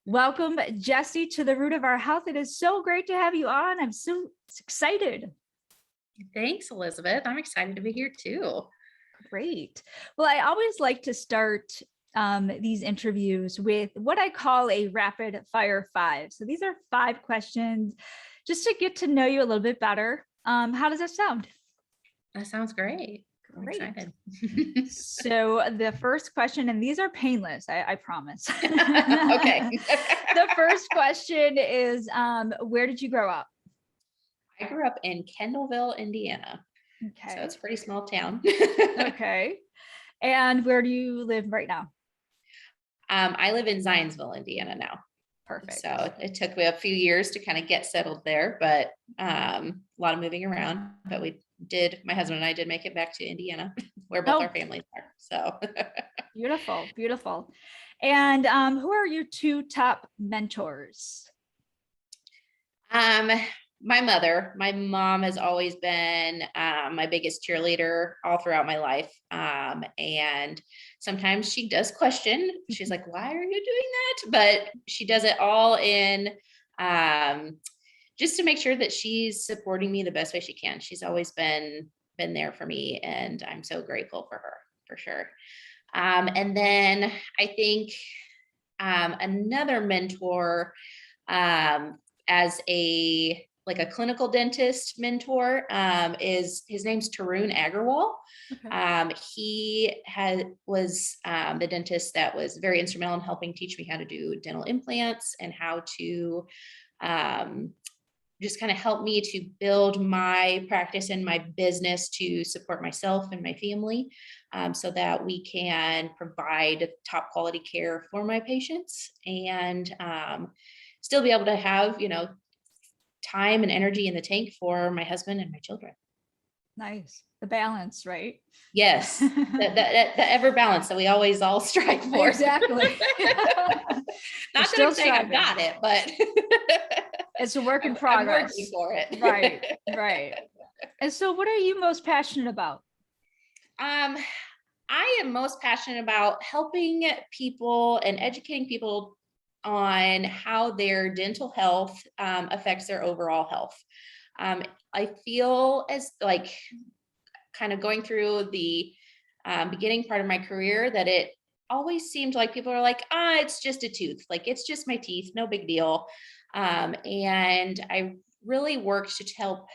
Welcome, Jesse, to the Root of Our Health. It is so great to have you on. I'm so excited. Thanks, Elizabeth. I'm excited to be here too. Great. Well, I always like to start these interviews with what I call a rapid fire 5. So these are 5 questions just to get to know you a little bit better. How does that sound? That sounds great. I'm Great. excited. So the first question, and these are painless, I promise. Okay. The first question is, where did you grow up? I grew up in Kendallville, Indiana. So Okay. it's a pretty small town. Okay. And where do you live right now? I live in Zionsville, Indiana now. Perfect. So it took me a few years to kind of get settled there, but a lot of moving around. But my husband and I did make it back to Indiana, where both our families are. So beautiful, beautiful. And who are your 2 top mentors? My mom has always been my biggest cheerleader all throughout my life. And sometimes she does question, she's like, why are you doing that? But she does it all in just to make sure that she's supporting me the best way she can. She's always been there for me, and I'm so grateful for her, for sure. And then I think another mentor, as a clinical dentist mentor, is his name's Tarun Agarwal. Okay. He was the dentist that was very instrumental in helping teach me how to do dental implants and how to just kind of help me to build my practice and my business to support myself and my family, so that we can provide top quality care for my patients and still be able to have, time and energy in the tank for my husband and my children. Nice. The balance, right? Yes. the ever balance that we always all strive for. Exactly. Not that I'm saying I've got it, but it's a work in progress. I'm working for it. Right. Right. And so what are you most passionate about? I am most passionate about helping people and educating people on how their dental health affects their overall health. I feel as like kind of going through the beginning part of my career that it always seemed like people are like, it's just a tooth. Like, it's just my teeth, no big deal. And I really worked to help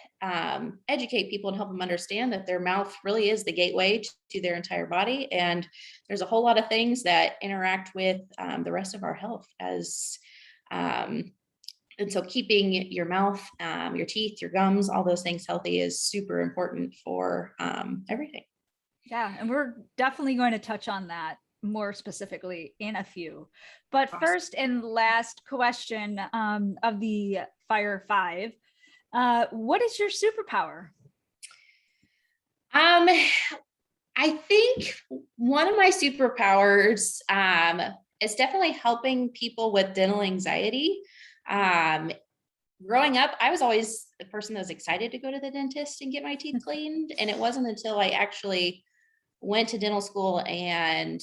educate people and help them understand that their mouth really is the gateway to their entire body. And there's a whole lot of things that interact with the rest of our health and so keeping your mouth, your teeth, your gums, all those things healthy is super important for everything. Yeah. And we're definitely going to touch on that more specifically in a few. But awesome. First and last question of the Fire 5. What is your superpower? I think one of my superpowers is definitely helping people with dental anxiety. Growing up, I was always the person that was excited to go to the dentist and get my teeth cleaned. And it wasn't until I actually went to dental school and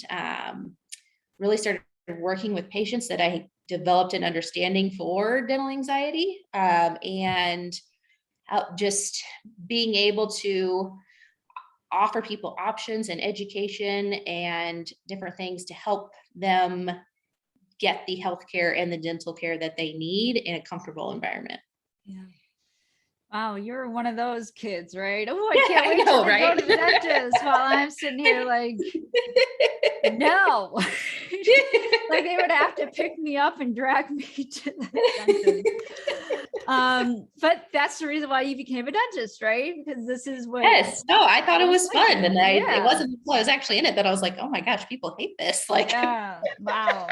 really started working with patients that I developed an understanding for dental anxiety, and just being able to offer people options and education and different things to help them get the healthcare and the dental care that they need in a comfortable environment. Yeah. Wow, you're one of those kids, right? Oh, I can't wait to go to the dentist while I'm sitting here like, no. Like they would have to pick me up and drag me to the dentist. But that's the reason why you became a dentist, right? Because this is what. Yes. No, I thought it was fun, and it wasn't until I was actually in it that I was like, oh my gosh, people hate this. Like, yeah, wow.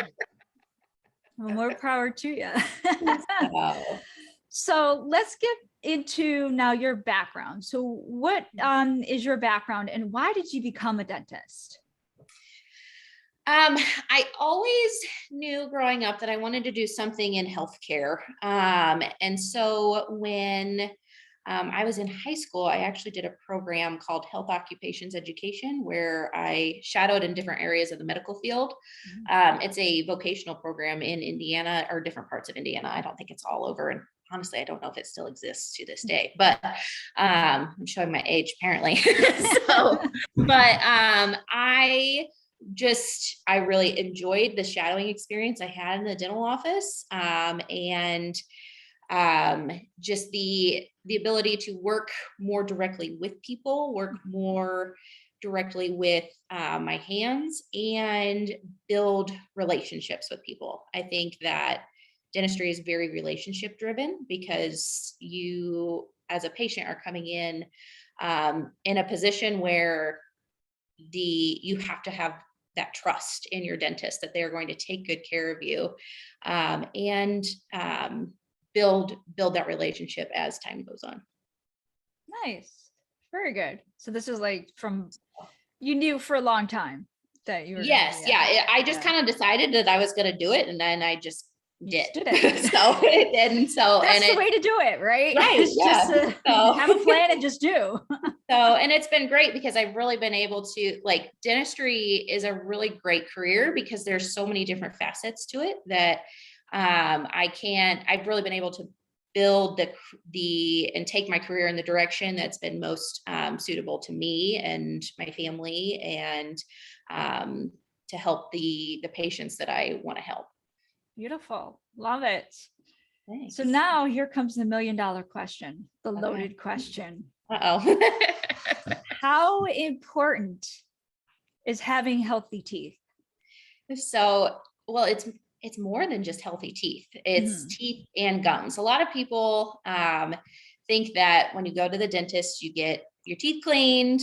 Well, more power to you. Wow. So let's get into now your background. So what is your background and why did you become a dentist? I always knew growing up that I wanted to do something in healthcare. And so when I was in high school. I actually did a program called Health Occupations Education, where I shadowed in different areas of the medical field. It's a vocational program in Indiana, or different parts of Indiana. I don't think it's all over. And honestly, I don't know if it still exists to this day, but I'm showing my age apparently. I really enjoyed the shadowing experience I had in the dental office, and just the ability to work more directly with people, work more directly with my hands, and build relationships with people. I think that dentistry is very relationship driven, because you as a patient are coming in a position where you have to have that trust in your dentist that they're going to take good care of you, and build that relationship as time goes on. Nice. Very good. So this is like you knew for a long time that you were. Yes. Yeah. I just kind of decided that I was going to do it, and then I just did it. That's the way to do it, right? Right. Just have a plan and just do. And it's been great, because I've really been able to, like, dentistry is a really great career, because there's so many different facets to it that I've really been able to build and take my career in the direction that's been most suitable to me and my family, and to help the patients that I want to help. Beautiful. Love it. Thanks. So now here comes the $1 million question, the loaded question. How important is having healthy teeth? So, well, it's more than just healthy teeth. It's teeth and gums. A lot of people think that when you go to the dentist, you get your teeth cleaned,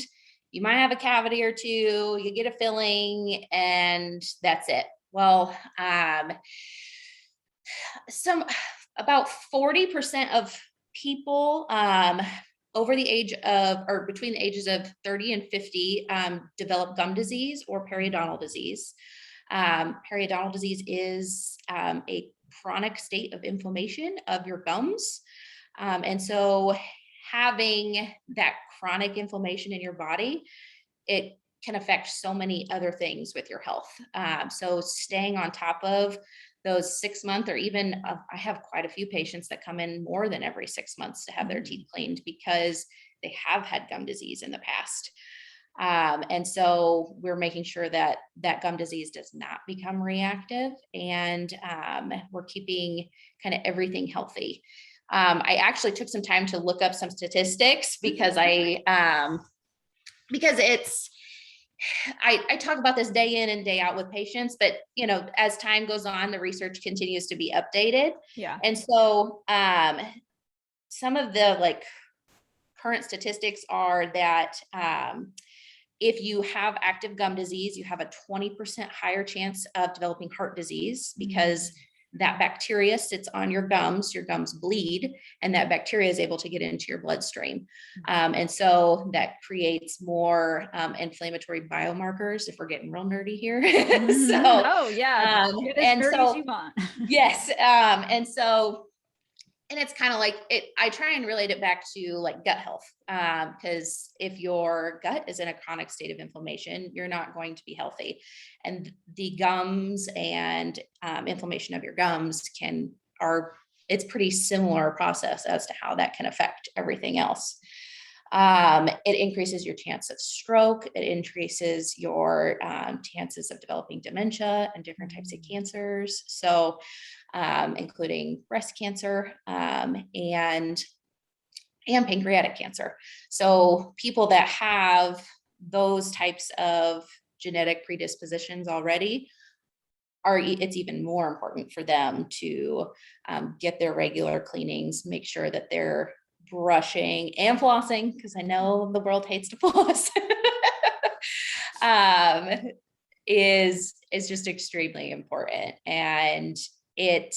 you might have a cavity or two, you get a filling, and that's it. Well, about 40% of people over the age of, or between the ages of 30 and 50 develop gum disease or periodontal disease. Periodontal disease is a chronic state of inflammation of your gums. And so having that chronic inflammation in your body, it can affect so many other things with your health. So staying on top of those 6 month, or even I have quite a few patients that come in more than every 6 months to have their teeth cleaned, because they have had gum disease in the past. And so we're making sure that gum disease does not become reactive, and we're keeping kind of everything healthy. I actually took some time to look up some statistics, because I talk about this day in and day out with patients, but as time goes on, the research continues to be updated. Yeah. And so some of the current statistics are that if you have active gum disease, you have a 20% higher chance of developing heart disease, because that bacteria sits on your gums bleed, and that bacteria is able to get into your bloodstream. And so that creates more inflammatory biomarkers, if we're getting real nerdy here. Get as nerdy as you want. Yes. And it's kind of like I try and relate it back to gut health, because if your gut is in a chronic state of inflammation, you're not going to be healthy. And the gums and inflammation of your gums it's pretty similar process as to how that can affect everything else. It increases your chance of stroke. It increases your chances of developing dementia and different types of cancers. So including breast cancer and pancreatic cancer. So people that have those types of genetic predispositions already, it's even more important for them to get their regular cleanings, make sure that they're brushing and flossing, because I know the world hates to floss, is just extremely important. And I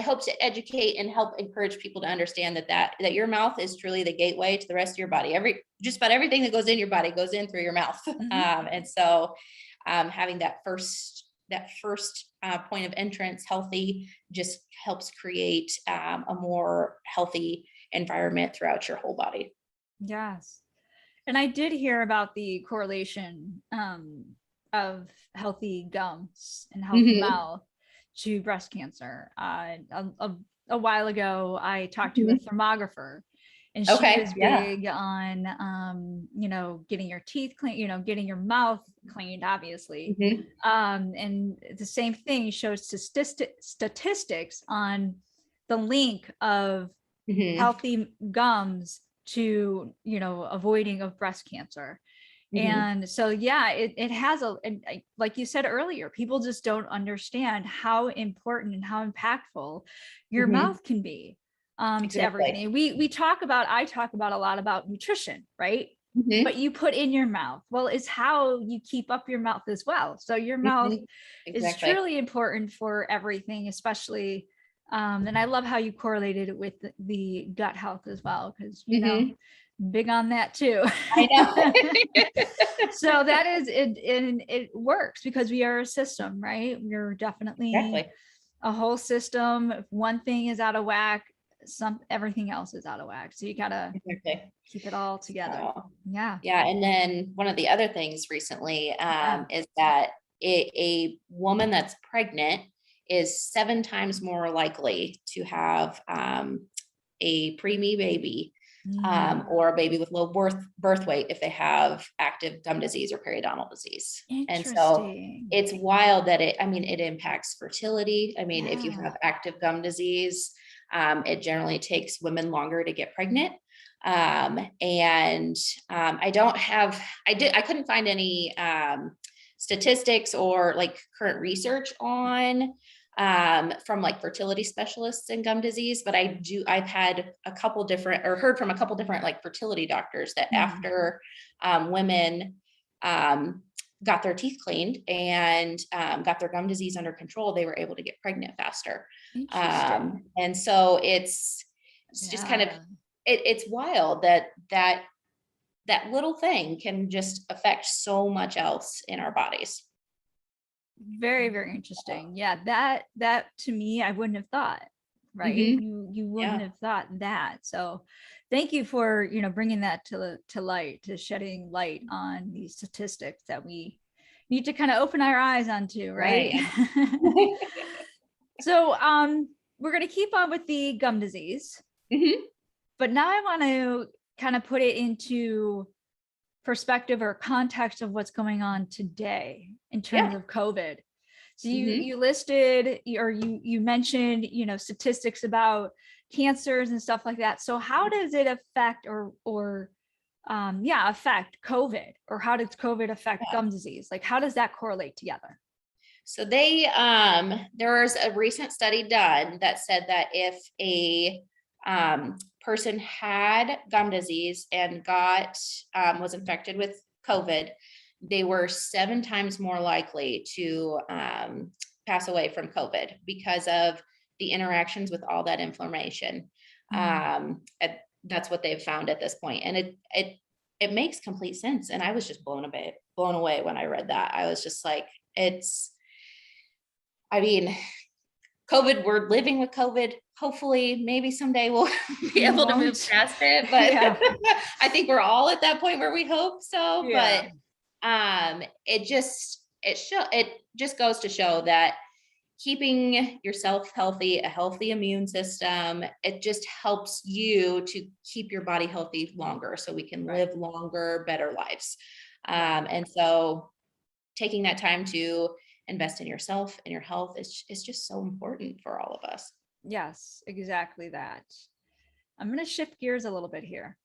hope to educate and help encourage people to understand that your mouth is truly the gateway to the rest of your body. Just about everything that goes in your body goes in through your mouth. And so having that first that first point of entrance healthy just helps create a more healthy environment throughout your whole body. Yes. And I did hear about the correlation of healthy gums and healthy mouth to breast cancer. A while ago, I talked to a thermographer, and she was big on, getting your teeth clean, getting your mouth cleaned, obviously. And the same thing shows statistics on the link of healthy gums to, avoiding of breast cancer. And so, yeah, it has like you said earlier, people just don't understand how important and how impactful your mouth can be to everything. I talk about a lot about nutrition, right? But you put in your mouth, well, it's how you keep up your mouth as well. So your mouth is truly important for everything, especially and I love how you correlated it with the gut health as well, because big on that too. I know. So that is it, and it works because we are a system, right? We're definitely a whole system. If one thing is out of whack, everything else is out of whack. So you gotta keep it all together. Yeah. And then one of the other things recently is that a woman that's pregnant is 7 times more likely to have a preemie baby or a baby with low birth weight if they have active gum disease or periodontal disease. And so it's wild that it impacts fertility. I mean, if you have active gum disease, it generally takes women longer to get pregnant. I couldn't find any statistics or like current research on from like fertility specialists in gum disease, but I've had heard from a couple different like fertility doctors that after women got their teeth cleaned and got their gum disease under control, they were able to get pregnant faster. And so it's just kind of, it's wild that little thing can just affect so much else in our bodies. Very, very interesting. Yeah, that to me, I wouldn't have thought, right? You wouldn't have thought that. So thank you for, bringing that to light, to shedding light on these statistics that we need to kind of open our eyes onto, right? So we're going to keep on with the gum disease, but now I want to kind of put it into perspective or context of what's going on today in terms of COVID. So you listed, or you mentioned, statistics about cancers and stuff like that. So how does it affect affect COVID, or how does COVID affect gum disease? Like, how does that correlate together? So there was a recent study done that said that if a person had gum disease and was infected with COVID, they were 7 times more likely to pass away from COVID because of the interactions with all that inflammation. That's what they've found at this point. And it makes complete sense. And I was just blown away when I read that. I was just like, COVID, we're living with COVID. Hopefully, maybe someday we'll be able to move past it. But I think we're all at that point where we hope so. But it just goes to show that keeping yourself healthy, a healthy immune system, it just helps you to keep your body healthy longer so we can live longer, better lives. And so taking that time to invest in yourself and your health is just so important for all of us. Yes, exactly that. I'm going to shift gears a little bit here.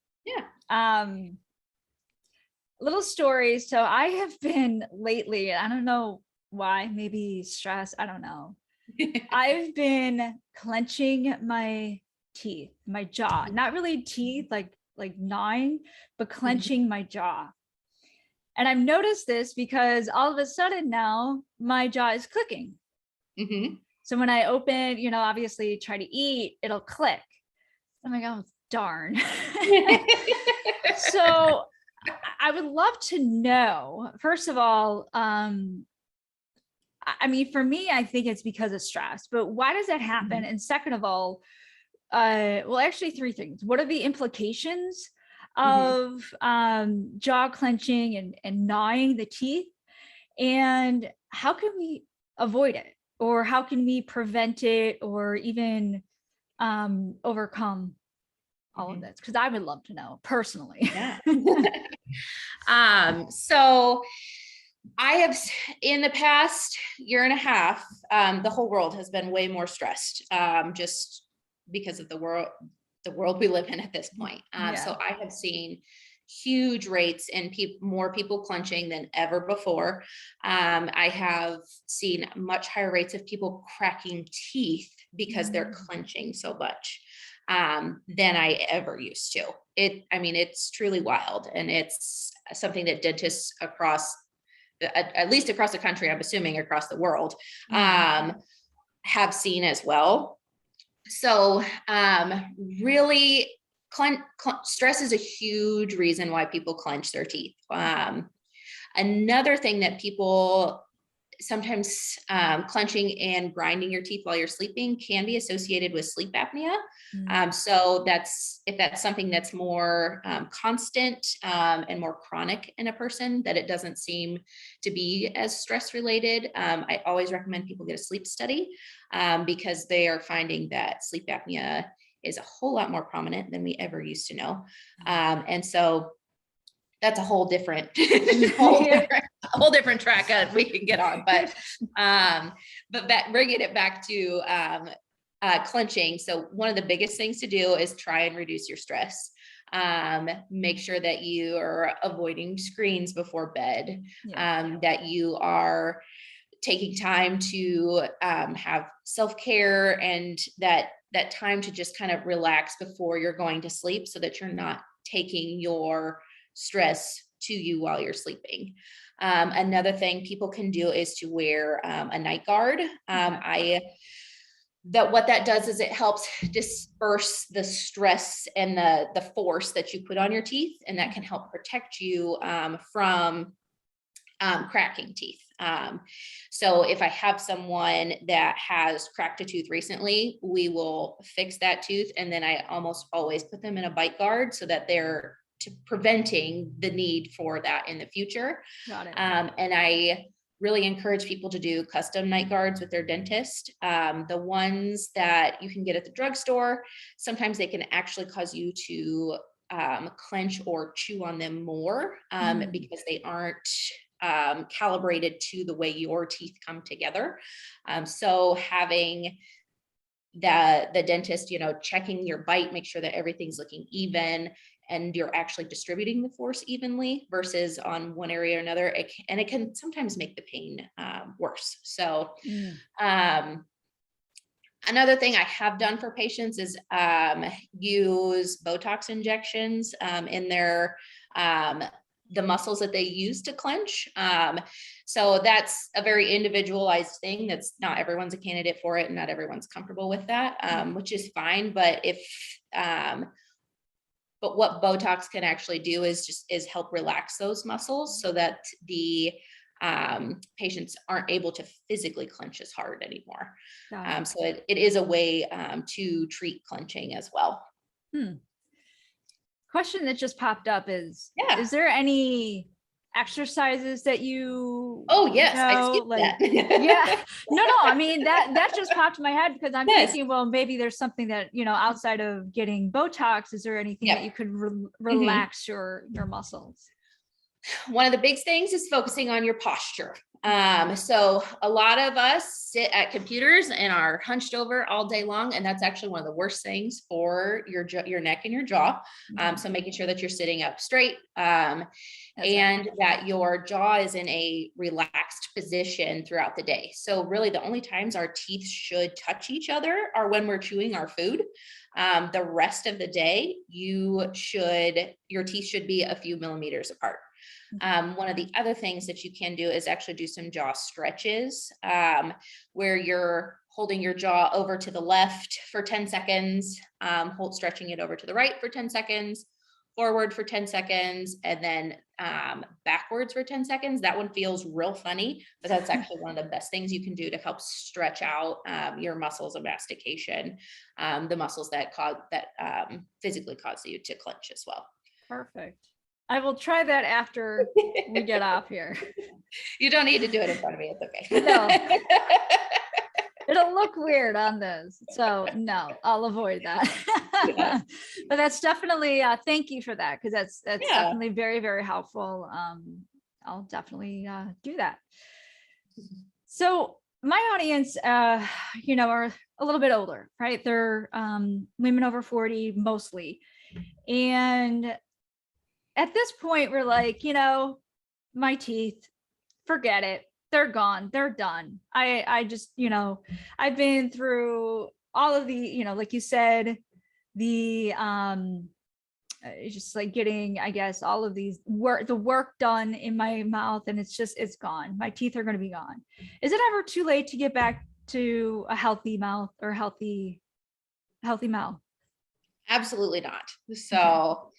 Little story. So I have been lately, I don't know why, maybe stress, I don't know. I've been clenching my teeth, my jaw, not really teeth, like gnawing, but clenching my jaw. And I've noticed this because all of a sudden now my jaw is clicking. So when I open, obviously try to eat, it'll click. I'm like, oh, darn. So I would love to know, first of all, I mean, for me, I think it's because of stress, but why does that happen? And second of all, well, actually three things. What are the implications of jaw clenching and gnawing the teeth? And how can we avoid it? Or how can we prevent it or even overcome all of this? Because I would love to know personally. Yeah. So I have, in the past year and a half, the whole world has been way more stressed, just because of the world we live in at this point. So I have seen huge rates in more people clenching than ever before. I have seen much higher rates of people cracking teeth because they're clenching so much than I ever used to. It's truly wild. And it's something that dentists across, at least across the country, I'm assuming across the world, have seen as well. So really, stress is a huge reason why people clench their teeth. Another thing that people sometimes, clenching and grinding your teeth while you're sleeping can be associated with sleep apnea. So if that's something that's more constant and more chronic in a person, that it doesn't seem to be as stress related, I always recommend people get a sleep study because they are finding that sleep apnea is a whole lot more prominent than we ever used to know. And so that's a whole different, whole different track we can get on, but bringing it back to clenching. So one of the biggest things to do is try and reduce your stress. Make sure that you are avoiding screens before bed, that you are taking time to have self-care and that time to just kind of relax before you're going to sleep so that you're not taking your stress to you while you're sleeping. Another thing people can do is to wear a night guard. What that does is it helps disperse the stress and the force that you put on your teeth, and that can help protect you from cracking teeth. So if I have someone that has cracked a tooth recently, we will fix that tooth, and then I almost always put them in a bite guard so that they're preventing the need for that in the future. Got it. And I really encourage people to do custom night guards with their dentist. The ones that you can get at the drugstore, sometimes they can actually cause you to clench or chew on them more because they aren't calibrated to the way your teeth come together. So having the dentist, checking your bite, make sure that everything's looking even and you're actually distributing the force evenly versus on one area or another. It can sometimes make the pain worse. So another thing I have done for patients is use Botox injections in their the muscles that they use to clench. So that's a very individualized thing. That's not everyone's a candidate for it and not everyone's comfortable with that, which is fine. But but what Botox can actually do is help relax those muscles so that the patients aren't able to physically clench as hard anymore. So it is a way to treat clenching as well. Question that just popped up is there any exercises that you I skipped that. I mean that just popped in my head because I'm thinking, well, maybe there's something that outside of getting Botox, is there anything that you could relax your muscles? One of the big things is focusing on your posture. So a lot of us sit at computers and are hunched over all day long, and that's actually one of the worst things for your neck and your jaw. So making sure that you're sitting up straight and that your jaw is in a relaxed position throughout the day. So really the only times our teeth should touch each other are when we're chewing our food. The rest of the day, your teeth should be a few millimeters apart. One of the other things that you can do is actually do some jaw stretches where you're holding your jaw over to the left for 10 seconds, stretching it over to the right for 10 seconds, forward for 10 seconds and then backwards for 10 seconds. That one feels real funny, but that's actually one of the best things you can do to help stretch out your muscles of mastication, the muscles that physically cause you to clench as well. Perfect. I will try that after we get off here. You don't need to do it in front of me. It's okay. No. It'll look weird on this. So no, I'll avoid that. Yeah. But that's definitely, thank you for that. Cause that's definitely very, very helpful. I'll definitely do that. So my audience, are a little bit older, right? They're women over 40 mostly. And at this point, we're like, my teeth, forget it. They're gone. They're done. I just, I've been through all of the, like you said, the, just like getting, I guess, all of the work done in my mouth, and it's gone. My teeth are going to be gone. Is it ever too late to get back to a healthy mouth or healthy mouth? Absolutely not. So,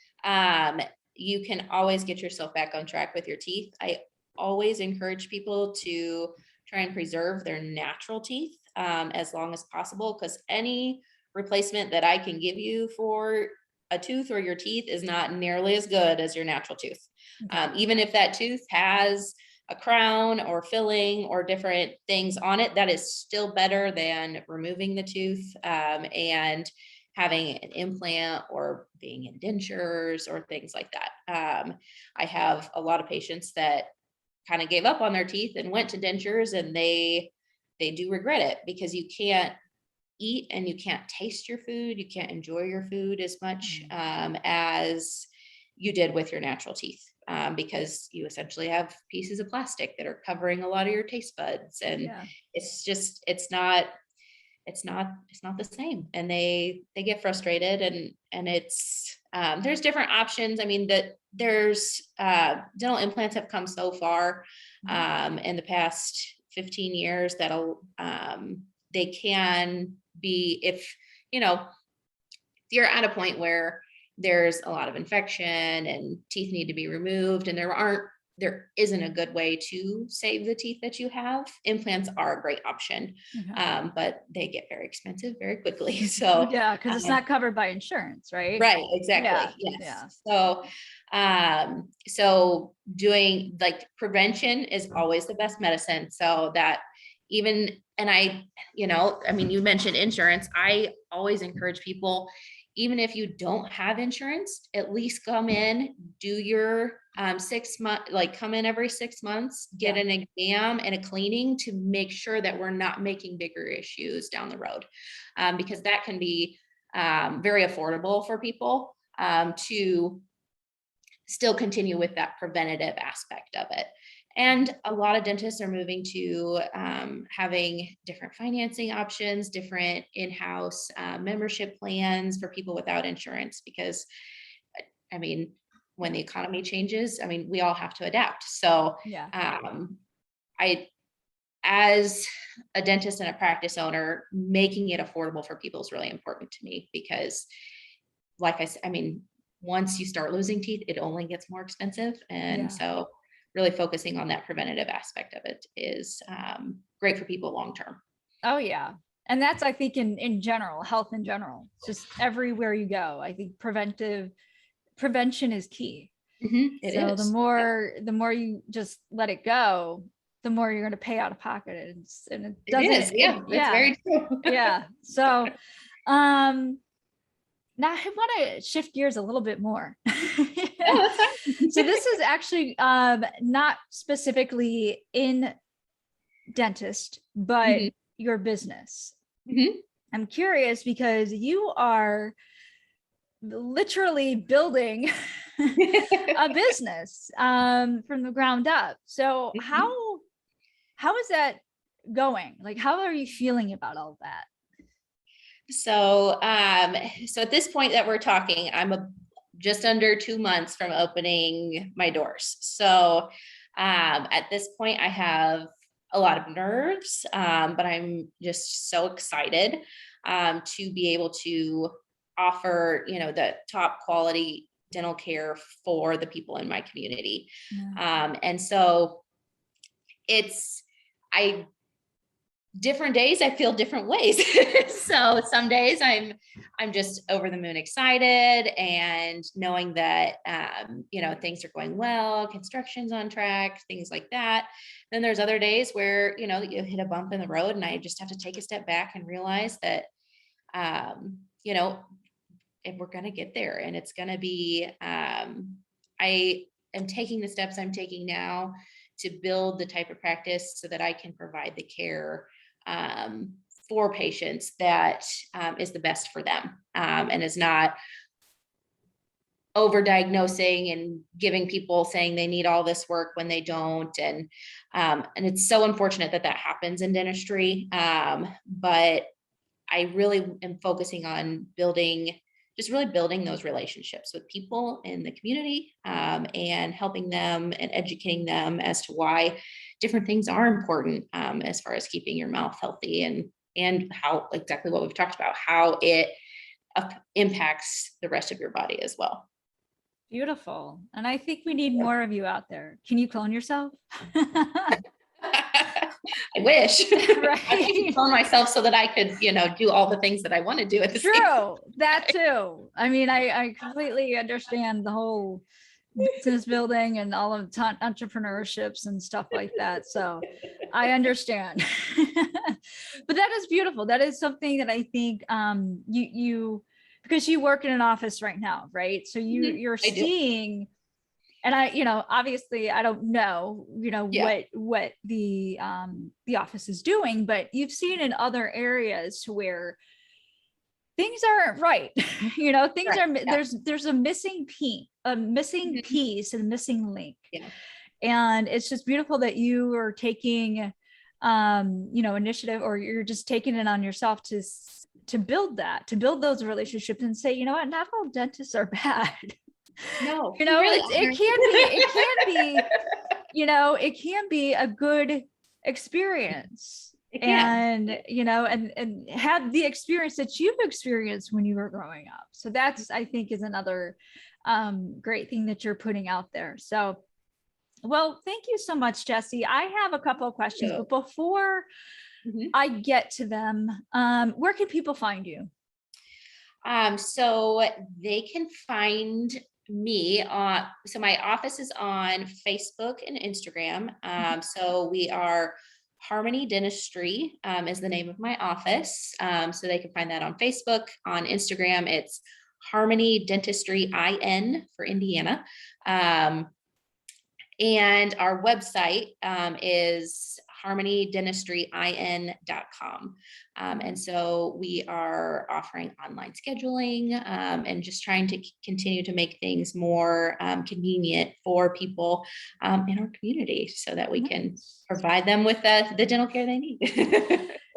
you can always get yourself back on track with your teeth. I always encourage people to try and preserve their natural teeth as long as possible, because any replacement that I can give you for a tooth or your teeth is not nearly as good as your natural tooth. Even if that tooth has a crown or filling or different things on it, that is still better than removing the tooth and having an implant or being in dentures or things like that. I have a lot of patients that kind of gave up on their teeth and went to dentures, and they do regret it, because you can't eat and you can't taste your food. You can't enjoy your food as much as you did with your natural teeth, because you essentially have pieces of plastic that are covering a lot of your taste buds, and it's not the same, and they get frustrated, and it's there's different options. I mean, that there's dental implants have come so far in the past 15 years that they can be, if you're at a point where there's a lot of infection and teeth need to be removed, and there isn't a good way to save the teeth that you have, implants are a great option. But they get very expensive very quickly. So yeah, because it's not covered by insurance, right? Right, exactly. Yes. So doing like prevention is always the best medicine. So that even, and I mean, you mentioned insurance. I always encourage people, even if you don't have insurance, at least come in, do your 6 month, like come in every 6 months, get an exam and a cleaning to make sure that we're not making bigger issues down the road. Because that can be very affordable for people to still continue with that preventative aspect of it. And a lot of dentists are moving to having different financing options, different in-house membership plans for people without insurance, because I mean, when the economy changes, I mean, we all have to adapt. So as a dentist and a practice owner, making it affordable for people is really important to me, because like I said, I mean, once you start losing teeth, it only gets more expensive. And so really focusing on that preventative aspect of it is great for people long-term. Oh yeah. And that's, I think in general, health in general, just everywhere you go, I think prevention is key. So the more you just let it go, the more you're going to pay out of pocket. And it doesn't, it's very true. Yeah. So, now I want to shift gears a little bit more. So this is actually not specifically in dentist, but your business. I'm curious because you are literally building a business from the ground up. So how is that going? Like, how are you feeling about all that? So at this point that we're talking, I'm just under 2 months from opening my doors. So at this point, I have a lot of nerves, but I'm just so excited to be able to offer, the top quality dental care for the people in my community. Yeah. And so different days I feel different ways. So some days I'm just over the moon excited and knowing that things are going well, construction's on track, things like that. Then there's other days where you hit a bump in the road and I just have to take a step back and realize that if we're going to get there, and it's going to be I am taking the steps I'm taking now to build the type of practice so that I can provide the care for patients that is the best for them, and is not overdiagnosing and giving people saying they need all this work when they don't. And it's so unfortunate that happens in dentistry. But I really am focusing on building those relationships with people in the community, and helping them and educating them as to why different things are important, as far as keeping your mouth healthy, and how exactly what we've talked about, how it impacts the rest of your body as well. Beautiful. And I think we need more of you out there. Can you clone yourself? I wish. Right. I need to clone myself so that I could, do all the things that I want to do at the same time. True. That too. I mean, I completely understand the whole business building and all of entrepreneurships and stuff like that. So I understand. But that is beautiful. That is something that I think you because you work in an office right now, right? So you're seeing, and obviously I don't know, what the office is doing, but you've seen in other areas where things aren't right. Things are, there's a missing piece, and missing link. Yeah. And it's just beautiful that you are taking, initiative, or you're just taking it on yourself to build those relationships and say, not all dentists are bad. No, it can be a good experience. And have the experience that you've experienced when you were growing up. So that's, I think, is another great thing that you're putting out there. So, well, thank you so much, Jessie. I have a couple of questions, but before I get to them, where can people find you? So they can find me so my office is on Facebook and Instagram. So we are Harmony Dentistry, is the name of my office. So they can find that on Facebook. On Instagram, it's Harmony Dentistry IN for Indiana. And our website is harmonydentistryIN.com. And so we are offering online scheduling, and just trying to continue to make things more convenient for people in our community so that we can provide them with the dental care they need.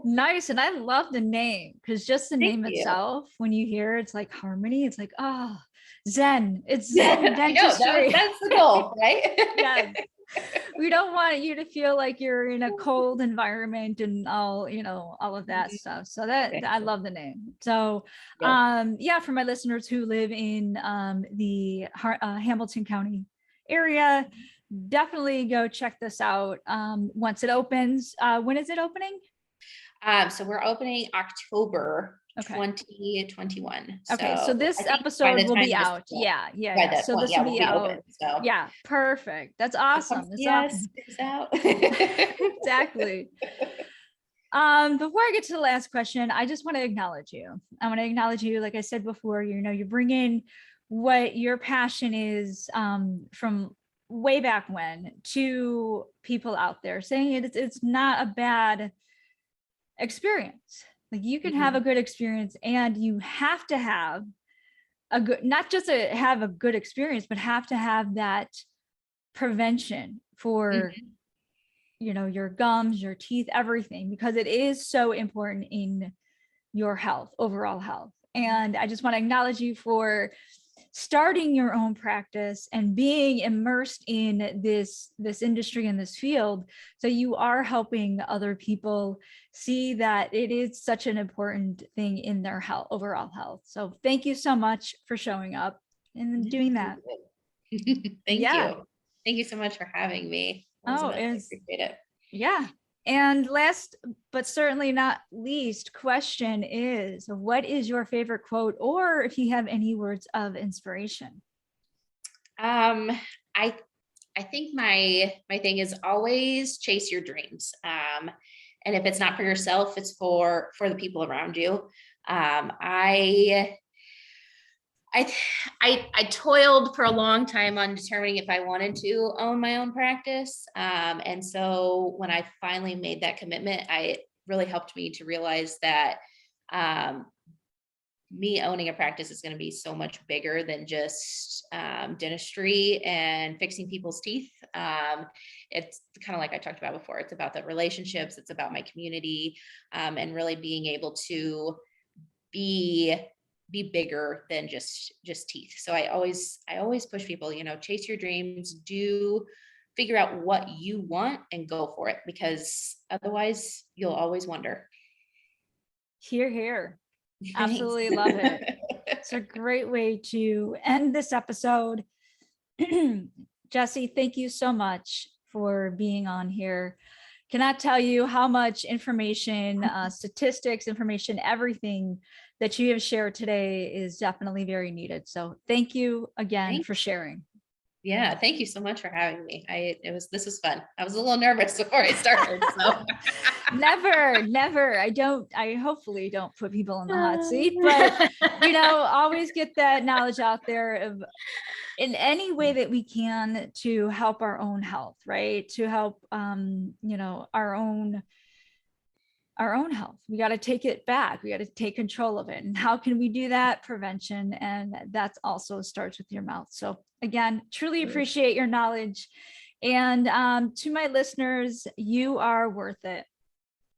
Nice. And I love the name, because just the name itself, when you hear it's like Harmony, it's like, oh, Zen. It's Zen dentistry. That's the goal, right? Yes. We don't want you to feel like you're in a cold environment and all of that stuff. So I love the name. So, for my listeners who live in the Hamilton County area, definitely go check this out once it opens. When is it opening? So we're opening October 2021. Okay, so this episode will be out. Yeah. So this will be out. Open, so. Yeah, perfect. That's awesome. It's out. Exactly. Before I get to the last question, I just want to acknowledge you. I want to acknowledge you. Like I said before, you bring in what your passion is from way back when to people out there, saying it's not a bad experience. Like you can have a good experience, and you have to have a good, not just have a good experience, but have to have that prevention for, your gums, your teeth, everything, because it is so important in your health, overall health. And I just want to acknowledge you for starting your own practice and being immersed in this industry and this field. So you are helping other people see that it is such an important thing in their health, overall health. So thank you so much for showing up. in doing that. Thank you. Thank you so much for having me. I appreciate it. Yeah. And last, but certainly not least, question is, what is your favorite quote, or if you have any words of inspiration? I think my thing is always chase your dreams. And if it's not for yourself, it's for the people around you. I toiled for a long time on determining if I wanted to own my own practice. And so when I finally made that commitment, it really helped me to realize that me owning a practice is going to be so much bigger than just dentistry and fixing people's teeth. It's kind of like I talked about before. It's about the relationships. It's about my community, and really being able to be bigger than just teeth. So I always push people, chase your dreams, figure out what you want and go for it, because otherwise you'll always wonder. Hear, hear. Absolutely love it. It's a great way to end this episode. Jessie, thank you so much for being on here. Cannot tell you how much information, statistics, information, everything that you have shared today is definitely very needed. So thank you again for sharing. Yeah, thank you so much for having me. This was fun. I was a little nervous before I started. So never. I hopefully don't put people in the hot seat, but always get that knowledge out there of in any way that we can to help our own health, right? To help our own health. We got to take it back. We got to take control of it. And how can we do that? Prevention. And that also starts with your mouth. So again, truly appreciate your knowledge. And to my listeners, you are worth it.